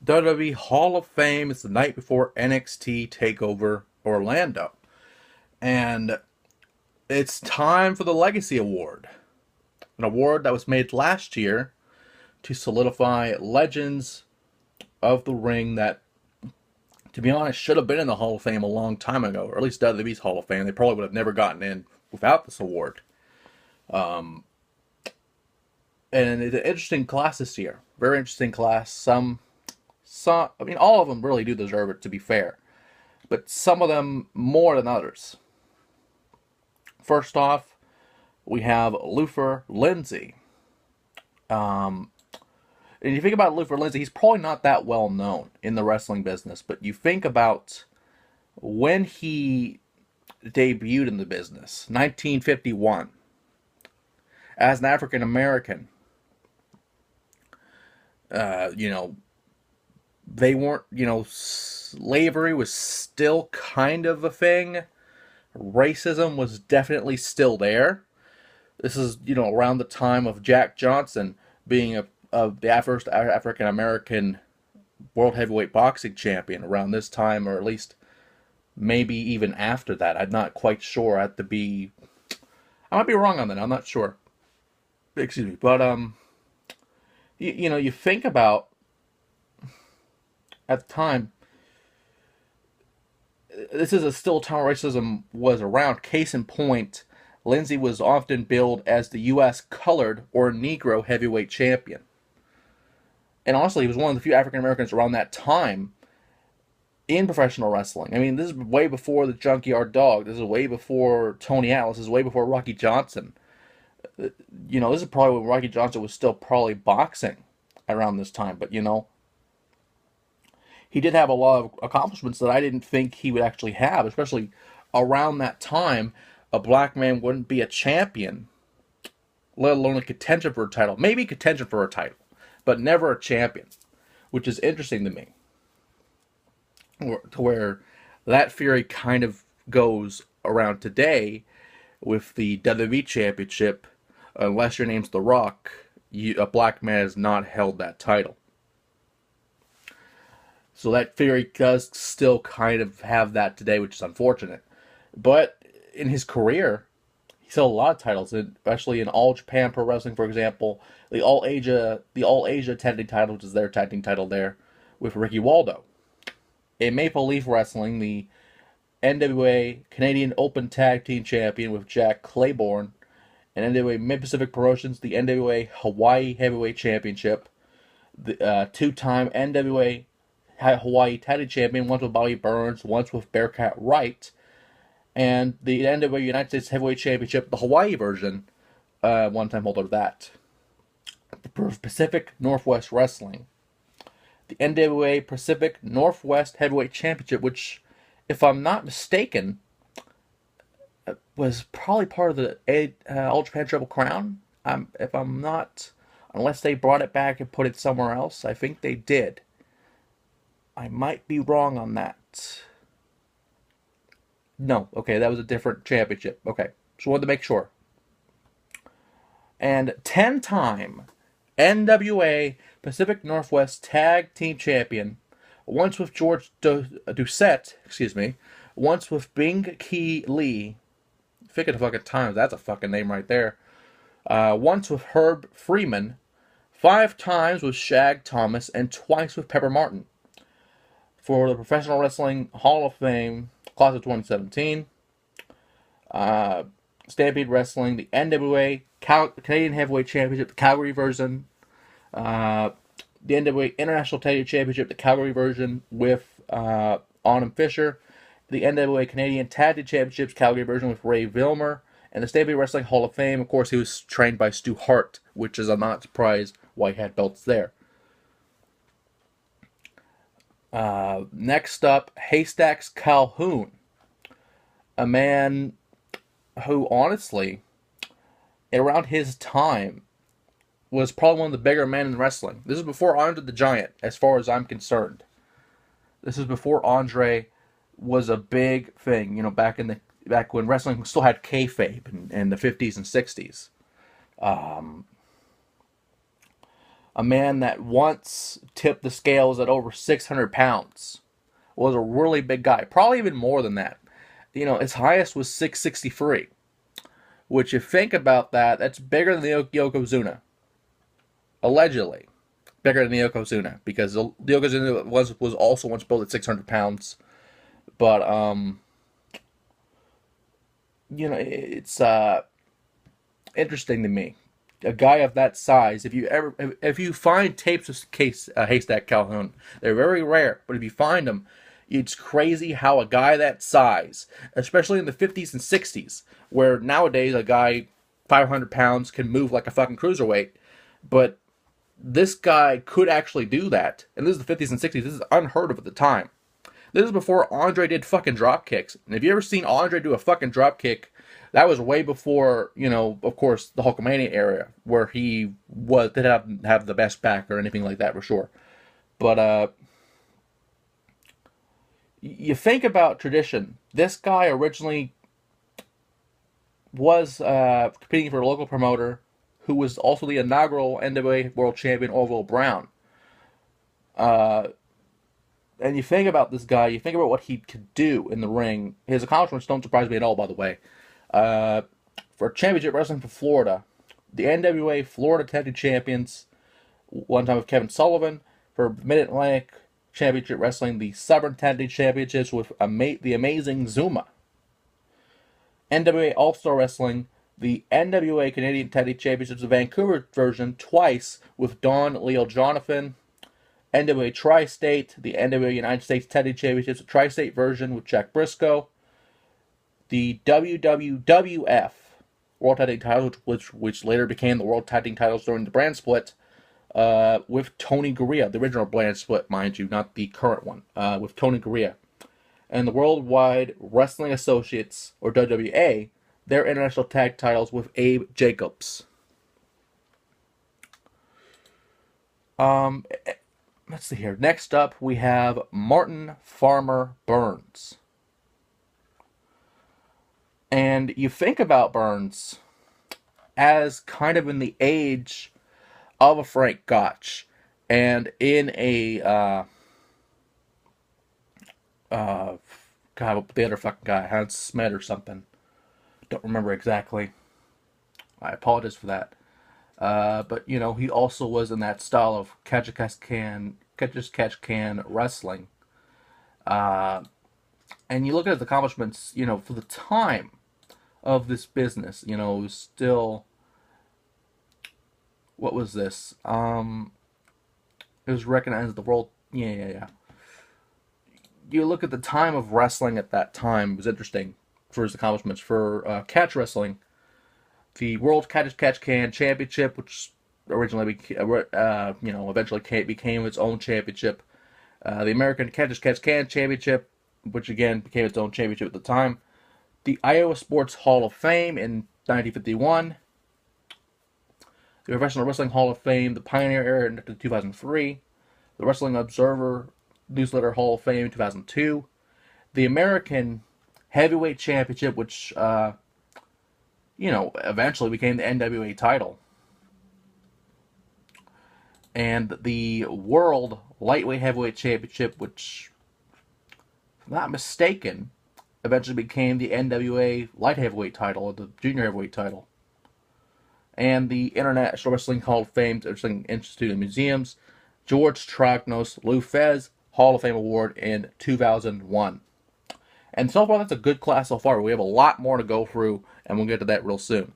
WWE Hall of Fame is the night before NXT TakeOver Orlando. And it's time for the Legacy Award, an award that was made last year to solidify legends of the ring that, to be honest, should have been in the Hall of Fame a long time ago, or at least WWE's Hall of Fame. They probably would have never gotten in without this award. And it's an interesting class this year. Very interesting class. I mean, all of them really do deserve it, to be fair. But some of them more than others. First off, we have Luther Lindsay. And you think about Luther Lindsay, he's probably not that well known in the wrestling business, but you think about when he debuted in the business, 1951, as an African American. They weren't, slavery was still kind of a thing. Racism was definitely still there. This is, around the time of Jack Johnson being the first African American World Heavyweight Boxing Champion. Around this time, or at least maybe even after that. I'm not quite sure. I might be wrong on that. I'm not sure. Excuse me. But, you think about, at the time, this is still a time racism was around. Case in point, Lindsay was often billed as the U.S. colored or Negro heavyweight champion. And honestly, he was one of the few African Americans around that time in professional wrestling. I mean, this is way before the Junkyard Dog. This is way before Tony Atlas. This is way before Rocky Johnson. This is probably when Rocky Johnson was still probably boxing around this time. But, he did have a lot of accomplishments that I didn't think he would actually have, especially around that time. A black man wouldn't be a champion, let alone a contention for a title. Maybe contention for a title, but never a champion, which is interesting to me. To where that theory kind of goes around today with the WWE Championship. Unless your name's The Rock, a black man has not held that title. So that theory does still kind of have that today, which is unfortunate. But in his career, he held a lot of titles, especially in All Japan Pro Wrestling, for example, the All Asia Tag Team title, which is their tag team title there, with Ricky Waldo. In Maple Leaf Wrestling, the NWA Canadian Open Tag Team Champion with Jack Claiborne, and NWA Mid-Pacific Promotions, the NWA Hawaii Heavyweight Championship, the two-time NWA Hawaii Tag Team Champion, once with Bobby Burns, once with Bearcat Wright, and the NWA United States Heavyweight Championship, the Hawaii version, one-time holder of that. Pacific Northwest Wrestling, the NWA Pacific Northwest Heavyweight Championship, which, if I'm not mistaken, was probably part of the All Japan Triple Crown. If I'm not, unless they brought it back and put it somewhere else, I think they did. I might be wrong on that. No, okay, that was a different championship. Okay, just wanted to make sure. And 10-time NWA Pacific Northwest Tag Team Champion, once with George Doucette, once with Bing Key Lee. Think of the fucking times, that's a fucking name right there. Once with Herb Freeman, 5 times with Shag Thomas, and twice with Pepper Martin. For the Professional Wrestling Hall of Fame, class of 2017. Stampede Wrestling, the NWA Canadian Heavyweight Championship, the Calgary version. The NWA International Tag Team Championship, the Calgary version with Arnim Fisher. The NWA Canadian Tag Team Championships, Calgary version with Ray Vilmer. And the Stampede Wrestling Hall of Fame, of course, he was trained by Stu Hart, which is, I'm not surprised why he had belts there. Next up, Haystacks Calhoun, a man who, honestly, around his time, was probably one of the bigger men in wrestling. This is before Andre the Giant, as far as I'm concerned. This is before Andre was a big thing, back when wrestling still had kayfabe in the 50s and 60s. a man that once tipped the scales at over 600 pounds, was a really big guy, probably even more than that. His highest was 663, which, if you think about that, that's bigger than the Yokozuna. Allegedly. Bigger than the Yokozuna, because the Yokozuna was also once built at 600 pounds. But, it's interesting to me. A guy of that size, if you find tapes of Haystack Calhoun, they're very rare, but if you find them, it's crazy how a guy that size, especially in the 50s and 60s, where nowadays a guy 500 pounds can move like a fucking cruiserweight, but this guy could actually do that. And this is the 50s and 60s. This is unheard of at the time. This is before Andre did fucking drop kicks. And if you ever seen Andre do a fucking drop kick, that was way before, of course, the Hulkamania era, where he didn't have the best back or anything like that for sure. But you think about tradition. This guy originally was competing for a local promoter who was also the inaugural NWA World Champion, Orville Brown. And you think about this guy, you think about what he could do in the ring. His accomplishments don't surprise me at all, by the way. For Championship Wrestling for Florida, the NWA Florida Tag Team Champions, one time with Kevin Sullivan. For Mid-Atlantic Championship Wrestling, the Southern Tag Team Championships with the amazing Zuma. NWA All-Star Wrestling, the NWA Canadian Tag Team Championships, the Vancouver version, twice with Don Leo Jonathan. NWA Tri-State, the NWA United States Tag Team Championships, the Tri-State version with Jack Briscoe. The WWF World Tag Team titles, which later became the World Tag Team titles during the brand split, with Tony Garea, the original brand split, mind you, not the current one, with Tony Garea. And the Worldwide Wrestling Associates, or WWA, their international tag titles with Abe Jacobs. Let's see here. Next up, we have Martin Farmer Burns. And you think about Burns as kind of in the age of a Frank Gotch, and in a God, the other fucking guy, Hans Smed or something. Don't remember exactly. I apologize for that. But he also was in that style of catch as catch can wrestling. And you look at his accomplishments, for the time of this business, it was still, what was this? It was recognized as the world, yeah. You look at the time of wrestling at that time, it was interesting for his accomplishments. For catch wrestling, the World Catch Can Championship, which originally eventually became its own championship. The American Catch Can Championship, which again became its own championship at the time. The Iowa Sports Hall of Fame in 1951. The Professional Wrestling Hall of Fame, the Pioneer Era in 2003. The Wrestling Observer Newsletter Hall of Fame in 2002. The American Heavyweight Championship, which eventually became the NWA title. And the World Lightweight Heavyweight Championship, which, if I'm not mistaken, eventually became the NWA Light Heavyweight title, or the Junior Heavyweight title. And the International Wrestling Hall of Fame, Wrestling Institute and Museums, George Trognos Lou Fez Hall of Fame Award in 2001. And so far, that's a good class so far. We have a lot more to go through, and we'll get to that real soon.